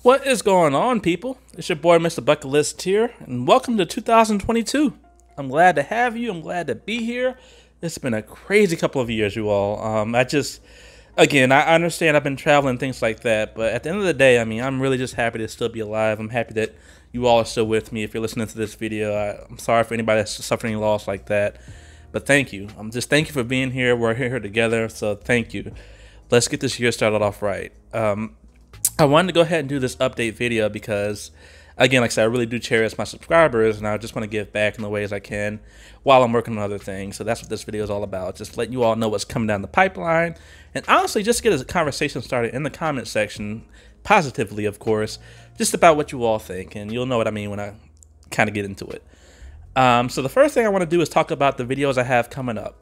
What is going on, people? It's your boy, Mrbucketlist here, and welcome to 2022. I'm glad to have you. I'm glad to be here. It's been a crazy couple of years, you all. I understand I've been traveling, things like that, but at the end of the day, I'm really just happy to still be alive. I'm happy that you all are still with me. If you're listening to this video, I'm sorry for anybody that's suffering loss like that, but thank you. Thank you for being here. We're here together, so thank you. Let's get this year started off right. I wanted to go ahead and do this update video because, again, like I said, I really do cherish my subscribers, and I just want to give back in the ways I can while I'm working on other things. So that's what this video is all about, just letting you all know what's coming down the pipeline, and honestly, just get a conversation started in the comment section, positively, of course, just about what you all think, and you'll know what I mean when I kind of get into it. So the first thing I want to do is talk about the videos I have coming up.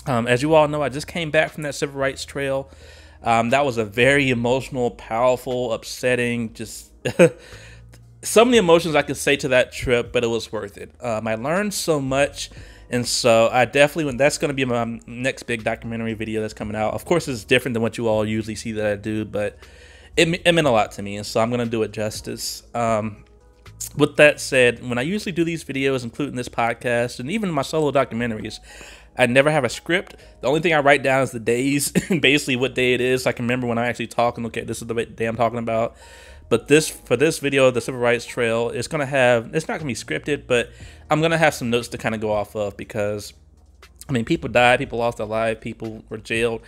As you all know, I just came back from that civil rights trail. That was a very emotional, powerful, upsetting, just so many emotions I could say to that trip, but it was worth it. I learned so much, and so I definitely, that's going to be my next big documentary video that's coming out. Of course, it's different than what you all usually see that I do, but it meant a lot to me, and so I'm going to do it justice. With that said, when I usually do these videos, including this podcast, and even my solo documentaries, I never have a script. The only thing I write down is the days and basically what day it is. So I can remember when I actually talk and okay, this is the day I'm talking about. But for this video, the Civil Rights Trail, it's not gonna be scripted, but I'm gonna have some notes to kind of go off of because people died, people lost their life, people were jailed.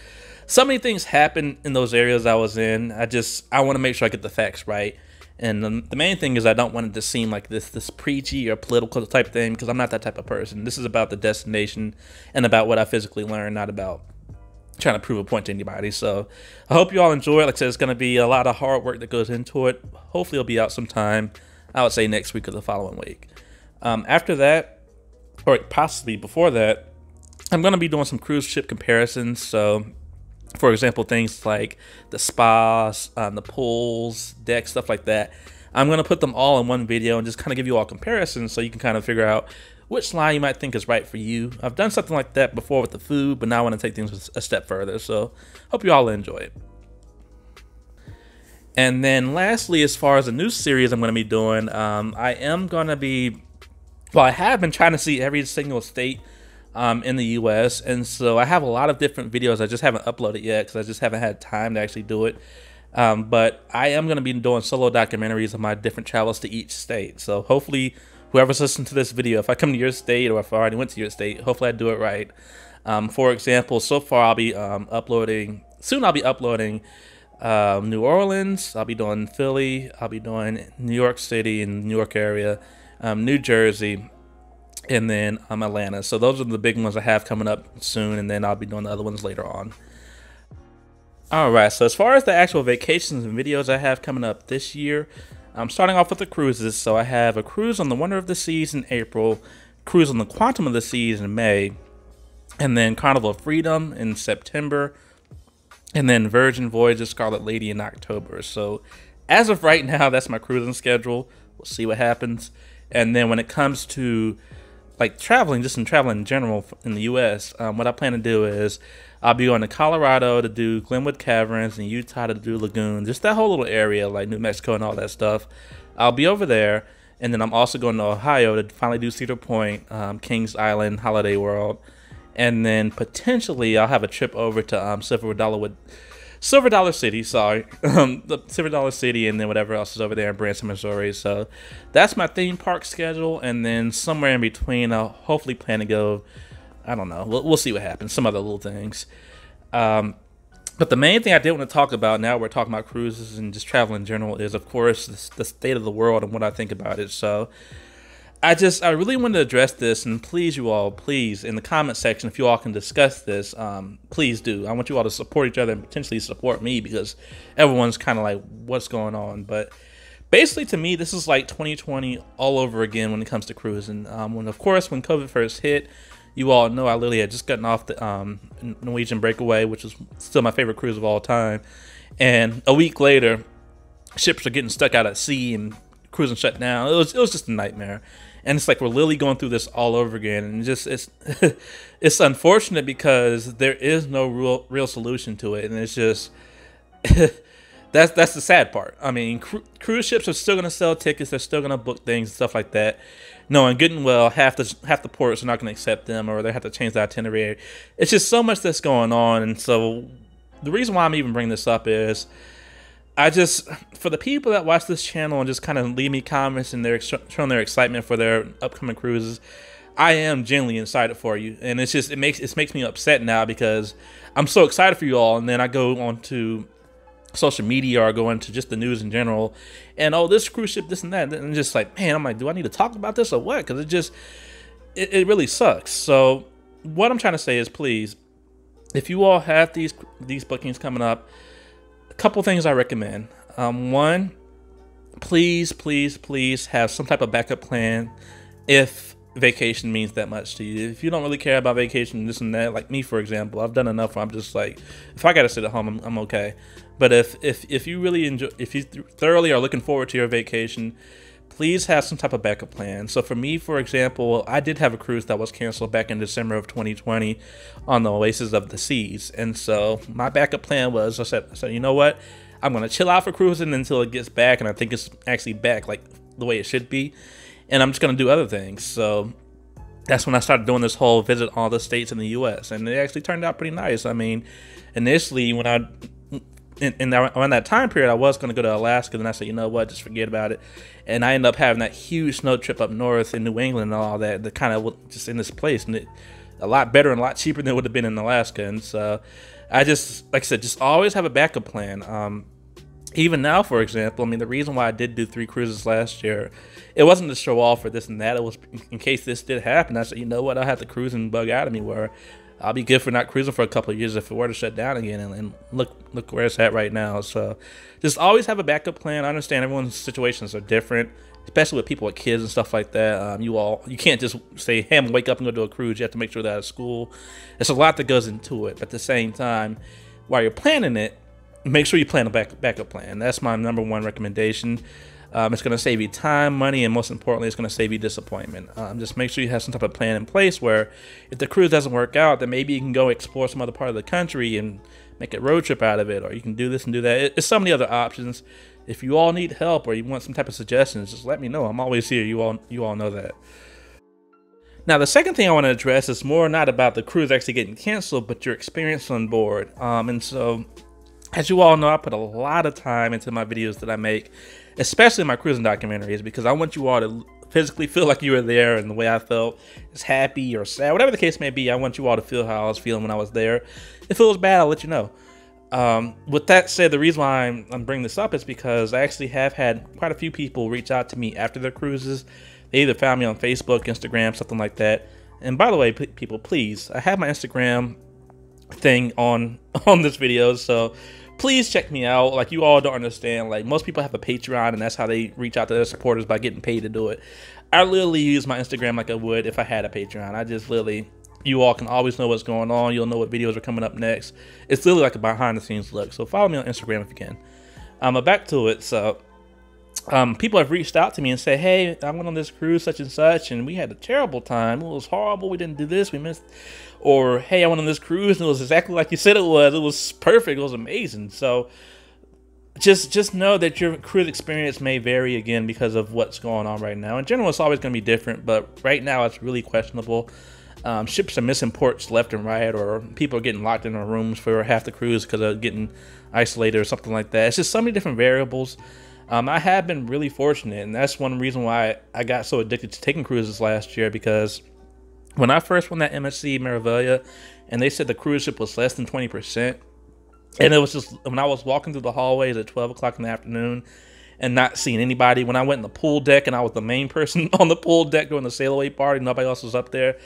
So many things happened in those areas I was in. I want to make sure I get the facts right. And the main thing is I don't want it to seem like this preachy or political type thing because I'm not that type of person. This is about the destination and about what I physically learned, not about trying to prove a point to anybody. So I hope you all enjoy it. Like I said, it's going to be a lot of hard work that goes into it. Hopefully it'll be out sometime, I would say next week or the following week. After that, or possibly before that, I'm going to be doing some cruise ship comparisons. So for example, things like the spas, the pools, decks, stuff like that. I'm going to put them all in one video and just kind of give you all comparisons so you can kind of figure out which line you might think is right for you. I've done something like that before with the food, but now I want to take things a step further. So hope you all enjoy it. And then lastly, as far as a new series I'm going to be doing, I have been trying to see every single state in the US, and so I have a lot of different videos I just haven't uploaded yet because I just haven't had time to actually do it. But I am going to be doing solo documentaries of my different travels to each state. So hopefully whoever's listening to this video, if I come to your state or if I already went to your state, hopefully I do it right. For example, so far I'll be uploading New Orleans, I'll be doing Philly, I'll be doing New York City and New York area, New Jersey, and then Atlanta. So those are the big ones I have coming up soon, and then I'll be doing the other ones later on. Alright, so as far as the actual vacations and videos I have coming up this year, I'm starting off with the cruises. So I have a cruise on the Wonder of the Seas in April, cruise on the Quantum of the Seas in May, and then Carnival of Freedom in September, and then Virgin Voyage of Scarlet Lady in October. So as of right now, that's my cruising schedule. We'll see what happens. And then when it comes to like traveling in general in the US, what I plan to do is I'll be going to Colorado to do Glenwood Caverns and Utah to do Lagoon, just that whole little area like New Mexico and all that stuff. I'll be over there, and then I'm also going to Ohio to finally do Cedar Point, Kings Island, Holiday World, and then potentially I'll have a trip over to Silver Dollar City, the Silver Dollar City, and then whatever else is over there in Branson, Missouri. So that's my theme park schedule, and then somewhere in between, I'll hopefully plan to go, I don't know, we'll see what happens, some other little things. But the main thing I did want to talk about, now we're talking about cruises and just travel in general, is of course the state of the world and what I think about it. So I really wanted to address this, and please, you all, please, in the comment section, if you all can discuss this, please do. I want you all to support each other and potentially support me because everyone's kind of like, what's going on? But basically, to me, this is like 2020 all over again when it comes to cruising. When COVID first hit, you all know I literally had just gotten off the Norwegian Breakaway, which is still my favorite cruise of all time. And a week later, ships are getting stuck out at sea and cruising shut down. It was just a nightmare. And it's like we're literally going through this all over again, and it's unfortunate because there is no real solution to it, and it's just That's the sad part. I mean, cruise ships are still gonna sell tickets. They're still gonna book things and stuff like that. Knowing good and well, half the ports are not gonna accept them, or they have to change the itinerary. It's just so much that's going on, and so the reason why I'm even bringing this up is for the people that watch this channel and just kind of leave me comments and they're showing their excitement for their upcoming cruises, I am genuinely excited for you, and it makes me upset now because I'm so excited for you all, and then I go on to social media or go into just the news in general, and oh, this cruise ship, this and that, and just like, man, I'm like, do I need to talk about this or what? Because it really sucks. So what I'm trying to say is, please, if you all have these bookings coming up, a couple things I recommend. One, please have some type of backup plan if vacation means that much to you. If you don't really care about vacation, this and that, like me, for example, I've done enough where I'm just like, if I gotta sit at home, I'm okay. But if you really enjoy, if you thoroughly are looking forward to your vacation, please have some type of backup plan. So for me, for example, I did have a cruise that was canceled back in December of 2020 on the Oasis of the Seas, and so my backup plan was, I said, you know what, I'm gonna chill out for cruising until it gets back, and I think it's actually back like the way it should be, and I'm just gonna do other things. So that's when I started doing this whole visit all the states in the U.S., and it actually turned out pretty nice. I mean, initially when around that time period, I was going to go to Alaska, and I said, you know what, just forget about it. And I ended up having that huge snow trip up north in New England and all that, that kind of just in this place, and a lot better and a lot cheaper than it would have been in Alaska. And so I just, like I said, just always have a backup plan. Even now, for example, I mean, the reason why I did do 3 cruises last year, it wasn't to show off for this and that. It was in case this did happen. I said, you know what, I'll have the cruising bug out of me where I'll be good for not cruising for a couple of years if it were to shut down again. And look where it's at right now. So just always have a backup plan. I understand everyone's situations are different, especially with people with kids and stuff like that. You can't just say, hey, I'm gonna wake up and go to a cruise. You have to make sure that at school. There's a lot that goes into it. But at the same time, while you're planning it, make sure you plan a backup plan. That's my #1 recommendation. It's going to save you time, money, and most importantly, it's going to save you disappointment. Just make sure you have some type of plan in place where if the cruise doesn't work out, then maybe you can go explore some other part of the country and make a road trip out of it, or you can do this and do that. It's so many other options. If you all need help or you want some type of suggestions, just let me know. I'm always here. You all know that. Now, the second thing I want to address is more not about the cruise actually getting canceled, but your experience on board. And so, as you all know, I put a lot of time into my videos that I make, especially my cruising documentaries, because I want you all to physically feel like you were there, and the way I felt is happy or sad, whatever the case may be. I want you all to feel how I was feeling when I was there. If it was bad, I'll let you know. With that said, the reason why I'm bringing this up is because I actually have had quite a few people reach out to me after their cruises. They either found me on Facebook, Instagram, something like that. And by the way, people, please, I have my Instagram thing on this video, so please check me out. Like, you all don't understand, like, most people have a Patreon, and that's how they reach out to their supporters, by getting paid to do it. I literally use my Instagram like I would if I had a Patreon. I just literally, you all can always know what's going on. You'll know what videos are coming up next. It's literally like a behind the scenes look. So follow me on Instagram if you can. But back to it. So people have reached out to me and say, hey, I went on this cruise such and such, and we had a terrible time. It was horrible. We didn't do this. We missed. Or, hey, I went on this cruise and it was exactly like you said it was. It was perfect. It was amazing. So just know that your cruise experience may vary again because of what's going on right now. In general, it's always going to be different, but right now it's really questionable. Ships are missing ports left and right, or people are getting locked in their rooms for half the cruise because of getting isolated or something like that. It's just so many different variables. I have been really fortunate, and that's one reason why I got so addicted to taking cruises last year, because when I first won that MSC Mrbucketlist, and they said the cruise ship was less than 20%, and it was just, when I was walking through the hallways at 12 o'clock in the afternoon and not seeing anybody, when I went in the pool deck and I was the main person on the pool deck during the sail away party, nobody else was up there,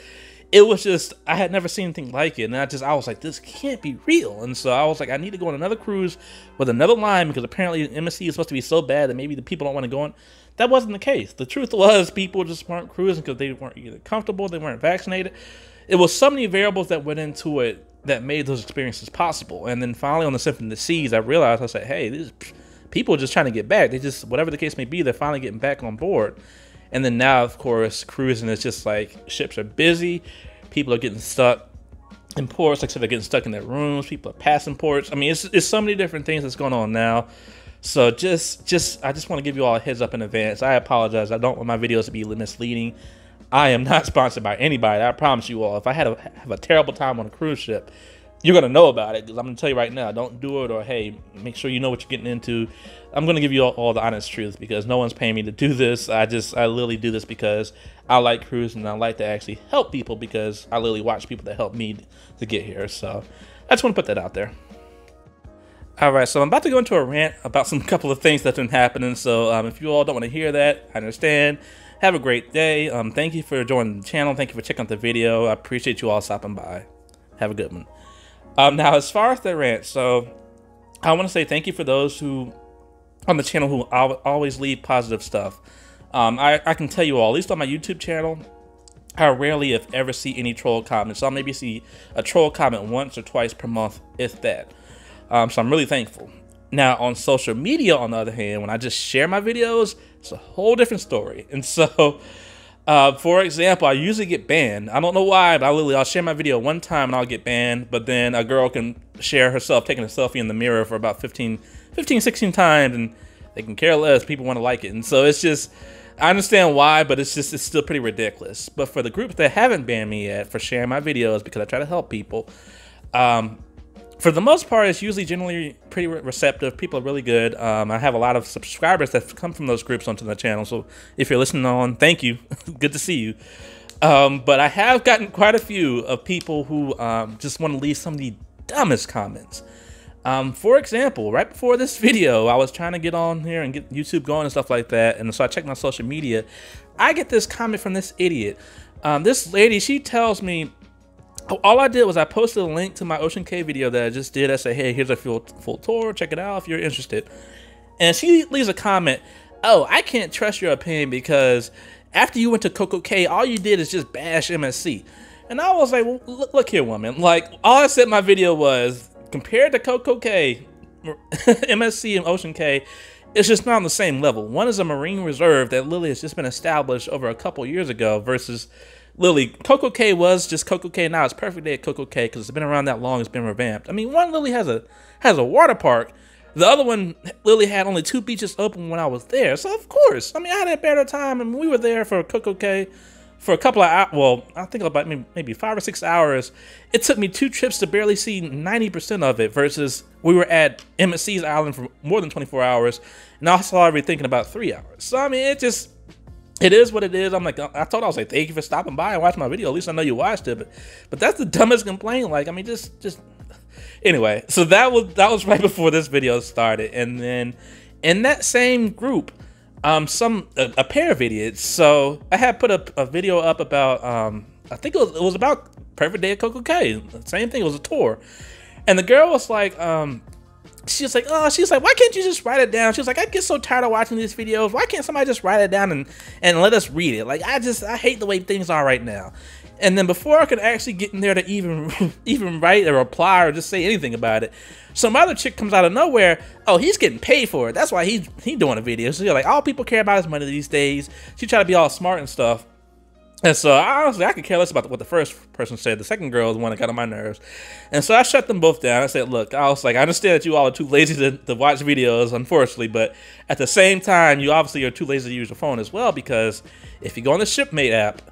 it was just, I had never seen anything like it, and I was like, this can't be real. And so I was like, I need to go on another cruise with another line, because apparently MSC is supposed to be so bad that maybe the people don't want to go on. That wasn't the case. The truth was, people just weren't cruising because they weren't either comfortable, they weren't vaccinated. It was so many variables that went into it that made those experiences possible. And then finally on the Symphony of the Seas, I realized, I said, hey, these people are just trying to get back. They just, whatever the case may be, they're finally getting back on board. And then now, of course, cruising is just like, ships are busy, people are getting stuck in ports, like I said, they're getting stuck in their rooms. People are passing ports. I mean, it's so many different things that's going on now. So I just want to give you all a heads up in advance. I apologize. I don't want my videos to be misleading. I am not sponsored by anybody. I promise you all. If I have a terrible time on a cruise ship, you're going to know about it, because I'm going to tell you right now, don't do it, or hey, make sure you know what you're getting into. I'm going to give you all the honest truth, because no one's paying me to do this. I literally do this because I like cruising, and I like to actually help people, because I literally watch people that help me to get here. So I just want to put that out there. All right, so I'm about to go into a rant about some couple of things that's been happening. So if you all don't want to hear that, I understand. Have a great day. Thank you for joining the channel. Thank you for checking out the video. I appreciate you all stopping by. Have a good one. Now, as far as the rant, so I want to say thank you for those who on the channel who always leave positive stuff. I can tell you all, at least on my YouTube channel, I rarely, if ever, see any troll comments. So I'll maybe see a troll comment once or twice per month, if that. So I'm really thankful. Now, on social media, on the other hand, when I just share my videos, it's a whole different story. And so, for example, I usually get banned. I don't know why, but I'll share my video one time and I'll get banned. But then a girl can share herself taking a selfie in the mirror for about 15, 16 times, and they can care less. People want to like it. And so it's just, I understand why, but it's still pretty ridiculous. But for the groups that haven't banned me yet for sharing my videos, because I try to help people, for the most part, it's usually generally pretty receptive. People are really good. I have a lot of subscribers that come from those groups onto the channel. So if you're listening on, thank you. Good to see you. But I have gotten quite a few of people who just want to leave some of the dumbest comments. For example, right before this video, I was trying to get on here and get YouTube going and stuff like that. And so I checked my social media. I get this comment from this idiot. This lady, she tells me, all I did was I posted a link to my Ocean Cay video that I just did. I said, hey, here's a full tour. Check it out if you're interested. And she leaves a comment, oh, I can't trust your opinion because after you went to Coco Cay, all you did is just bash MSC. And I was like, well, look here, woman. Like, all I said in my video was, compared to Coco Cay, MSC and Ocean Cay, it's just not on the same level. One is a marine reserve that literally has just been established over a couple years ago versus Lily. Coco Cay was just Coco Cay. Now it's Perfect Day at Coco Cay because it's been around that long. It's been revamped. I mean, one literally has a water park. The other one literally had only 2 beaches open when I was there. So of course, I mean, I had a better time. I mean, we were there for Coco Cay for a couple of hours. Well, I think about maybe 5 or 6 hours. It took me 2 trips to barely see 90% of it versus we were at MSC's island for more than 24 hours. And I saw everything in about 3 hours. So I mean, it is what it is. I'm like, I told her, I was like, thank you for stopping by and watching my video. At least I know you watched it. But that's the dumbest complaint. Like, I mean, just anyway. So that was right before this video started. And then in that same group, a pair of idiots. So I had put a video up about, I think it was about Perfect Day at Coco Cay. Same thing. It was a tour. And the girl was like, she was like, why can't you just write it down? She was like, I get so tired of watching these videos. Why can't somebody just write it down and let us read it? Like, I hate the way things are right now. And then before I could actually get in there to even write a reply or just say anything about it, some other chick comes out of nowhere. Oh, he's getting paid for it. That's why he's doing a video. So you're like, all people care about is money these days. She tried to be all smart and stuff. And so honestly, I could care less about what the first person said. The second girl is the one that got on my nerves. And so I shut them both down. I said, look, I was like, I understand that you all are too lazy to watch videos, unfortunately, but at the same time, you obviously are too lazy to use your phone as well, because if you go on the Shipmate app,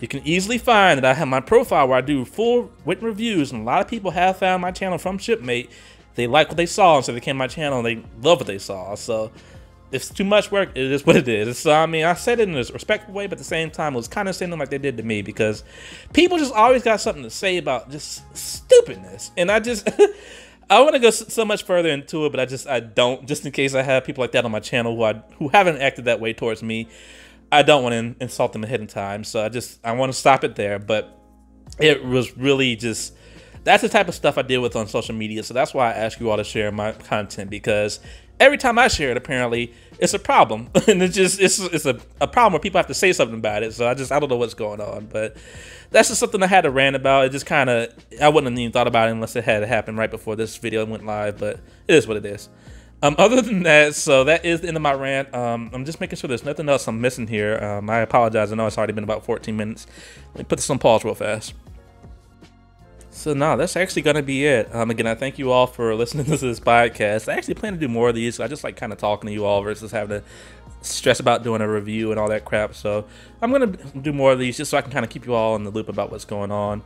you can easily find that I have my profile where I do full written reviews, and a lot of people have found my channel from Shipmate. They like what they saw, and so they came to my channel, and they love what they saw. So it's too much work. It is what it is. So, I mean, I said it in a respectful way, but at the same time, it was kind of saying them like they did to me, because people just always got something to say about just stupidness. And I just, I want to go so much further into it, but I don't, just in case I have people like that on my channel who haven't acted that way towards me. I don't want to insult them ahead of time. So I want to stop it there. But it was really just, that's the type of stuff I deal with on social media. So that's why I ask you all to share my content, because every time I share it, apparently, it's a problem. And it's a problem where people have to say something about it. So I don't know what's going on. But that's just something I had to rant about. It just kind of, I wouldn't have even thought about it unless it had happened right before this video went live. But it is what it is. Other than that, so that is the end of my rant. I'm just making sure there's nothing else I'm missing here. I apologize. I know it's already been about 14 minutes. Let me put this on pause real fast. So no, that's actually gonna be it. Again, I thank you all for listening to this podcast. I actually plan to do more of these. I just like kind of talking to you all versus having to stress about doing a review and all that crap. So I'm gonna do more of these just so I can kind of keep you all in the loop about what's going on.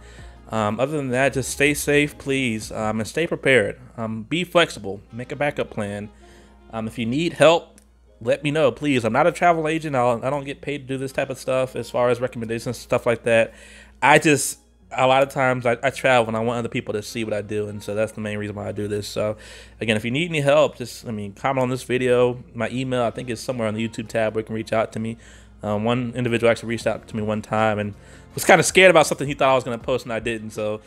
Other than that, just stay safe, please, and stay prepared. Be flexible. Make a backup plan. If you need help, let me know, please. I'm not a travel agent. I don't get paid to do this type of stuff as far as recommendations, stuff like that. A lot of times I travel and I want other people to see what I do, and so that's the main reason why I do this. So again, if you need any help, just comment on this video. My email, I think, is somewhere on the YouTube tab where you can reach out to me. One individual actually reached out to me one time and was kind of scared about something he thought I was going to post and I didn't. So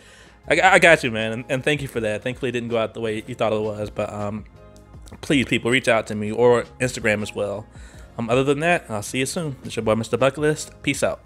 I got you, man, and thank you for that. Thankfully it didn't go out the way you thought it was, but please, people, reach out to me or Instagram as well. Other than that, I'll see you soon. It's your boy, Mr. Bucketlist. Peace out.